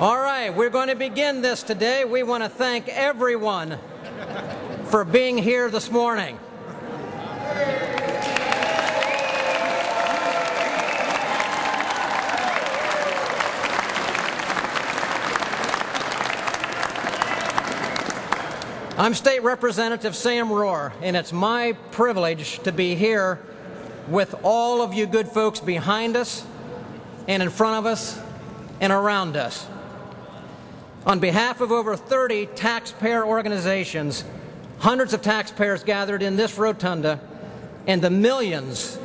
All right, we're going to begin this today. We want to thank everyone for being here this morning. I'm State Representative Sam Rohrer, and it's my privilege to be here with all of you good folks behind us and in front of us and around us. On behalf of over 30 taxpayer organizations, hundreds of taxpayers gathered in this rotunda, and the millions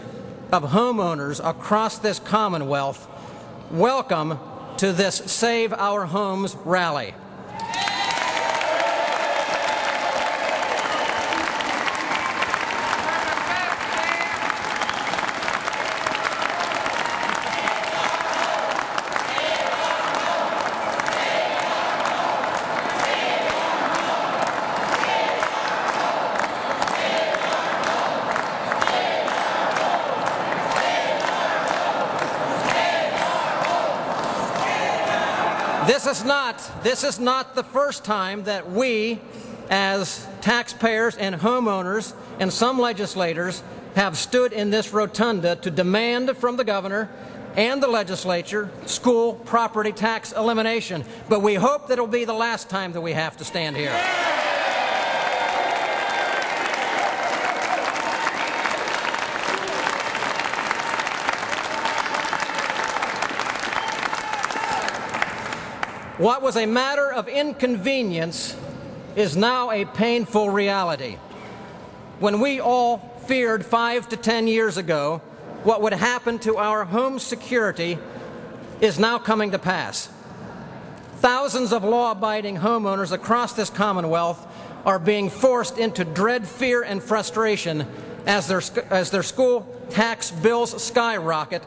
of homeowners across this Commonwealth, welcome to this Save Our Homes rally. This is not the first time that we, as taxpayers and homeowners and some legislators, have stood in this rotunda to demand from the governor and the legislature school property tax elimination. But we hope that it'll be the last time that we have to stand here. What was a matter of inconvenience is now a painful reality. When we all feared 5 to 10 years ago what would happen to our home security is now coming to pass. Thousands of law-abiding homeowners across this Commonwealth are being forced into dread, fear, and frustration as their school tax bills skyrocket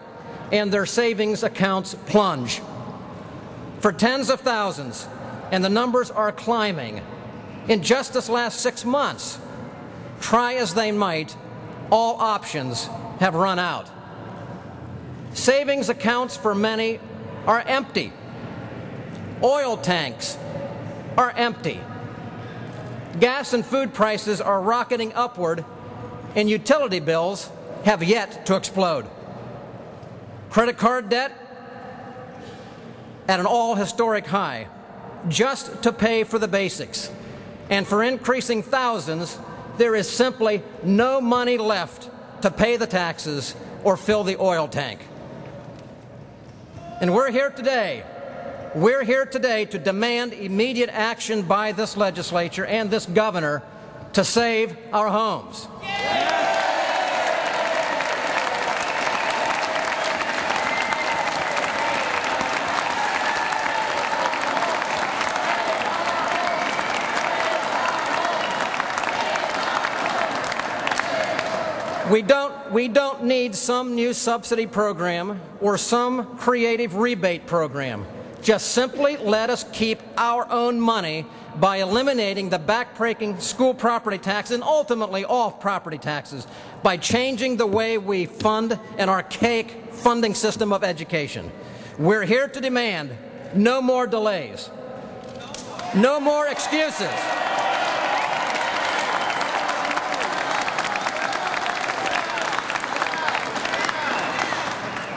and their savings accounts plunge. For tens of thousands, and the numbers are climbing. In just this last 6 months, try as they might, all options have run out. Savings accounts for many are empty. Oil tanks are empty. Gas and food prices are rocketing upward, and utility bills have yet to explode. Credit card debt at an all-historic high, just to pay for the basics. And for increasing thousands, there is simply no money left to pay the taxes or fill the oil tank. And we're here today to demand immediate action by this legislature and this governor to save our homes. We don't need some new subsidy program or some creative rebate program. Just simply let us keep our own money by eliminating the backbreaking school property tax and ultimately all property taxes by changing the way we fund an archaic funding system of education. We're here to demand no more delays, no more excuses.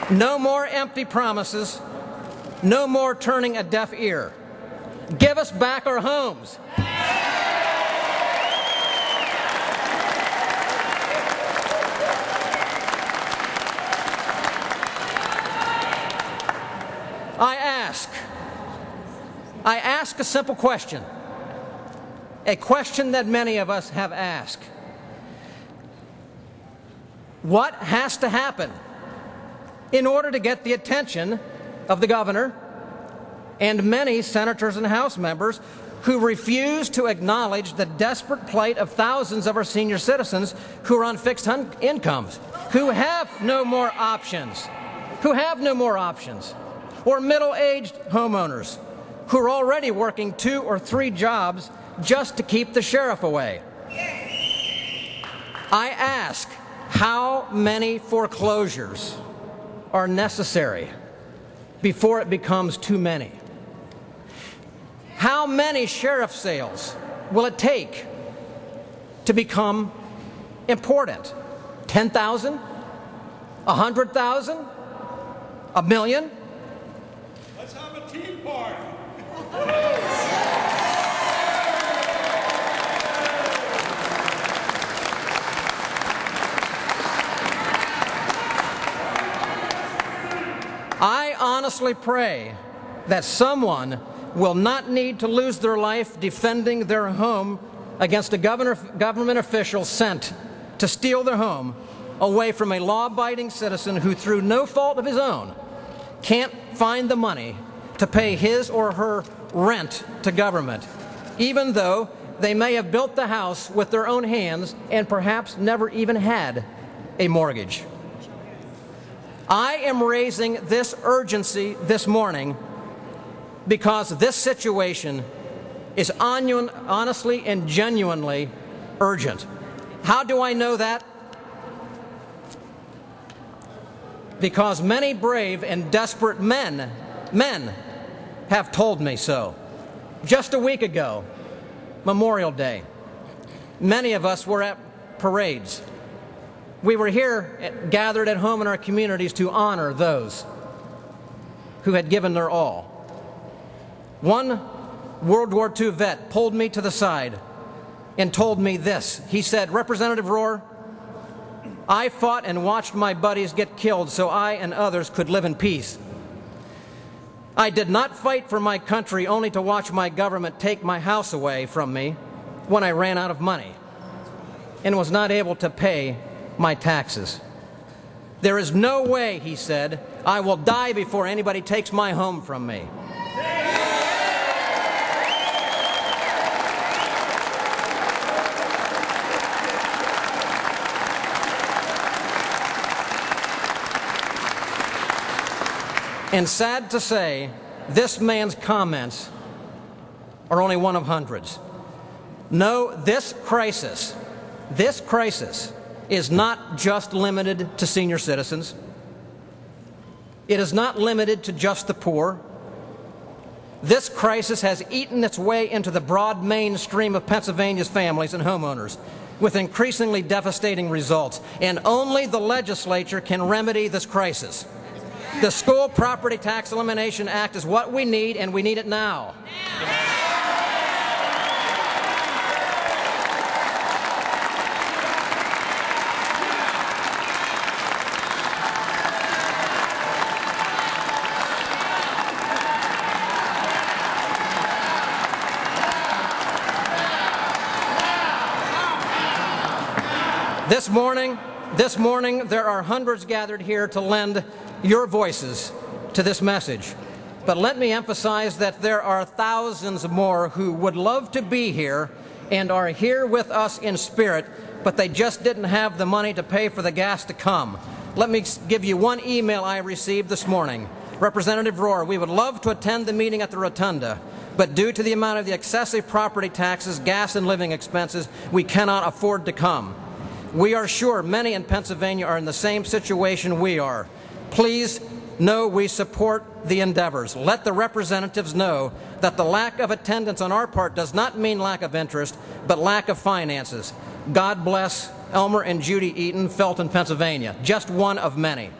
No more empty promises. No more turning a deaf ear. Give us back our homes. I ask a simple question, a question that many of us have asked. What has to happen in order to get the attention of the governor and many senators and House members who refuse to acknowledge the desperate plight of thousands of our senior citizens who are on fixed incomes, who have no more options, or middle-aged homeowners who are already working 2 or 3 jobs just to keep the sheriff away. I ask, how many foreclosures are necessary before it becomes too many? How many sheriff sales will it take to become important? 10,000? 100,000? A million? Let's have a tea party. I honestly pray that someone will not need to lose their life defending their home against a government official sent to steal their home away from a law-abiding citizen who, through no fault of his own, can't find the money to pay his or her rent to government, even though they may have built the house with their own hands and perhaps never even had a mortgage. I am raising this urgency this morning because this situation is honestly and genuinely urgent. How do I know that? Because many brave and desperate men have told me so. Just a week ago, Memorial Day, many of us were at parades. We were here gathered at home in our communities to honor those who had given their all. One World War II vet pulled me to the side and told me this. He said, "Representative Rohrer, I fought and watched my buddies get killed so I and others could live in peace. I did not fight for my country only to watch my government take my house away from me when I ran out of money and was not able to pay my taxes. There is no way," he said, "I will die before anybody takes my home from me." And sad to say, this man's comments are only one of hundreds. No, this crisis is not just limited to senior citizens. It is not limited to just the poor. This crisis has eaten its way into the broad mainstream of Pennsylvania's families and homeowners, with increasingly devastating results. And only the legislature can remedy this crisis. The School Property Tax Elimination Act is what we need, and we need it now. This morning, there are hundreds gathered here to lend your voices to this message. But let me emphasize that there are thousands more who would love to be here and are here with us in spirit, but they just didn't have the money to pay for the gas to come. Let me give you one email I received this morning. Representative Rohrer, we would love to attend the meeting at the Rotunda, but due to the amount of the excessive property taxes, gas, and living expenses, we cannot afford to come. We are sure many in Pennsylvania are in the same situation we are. Please know we support the endeavors. Let the representatives know that the lack of attendance on our part does not mean lack of interest, but lack of finances. God bless Elmer and Judy Eaton, Felton, Pennsylvania. Just one of many.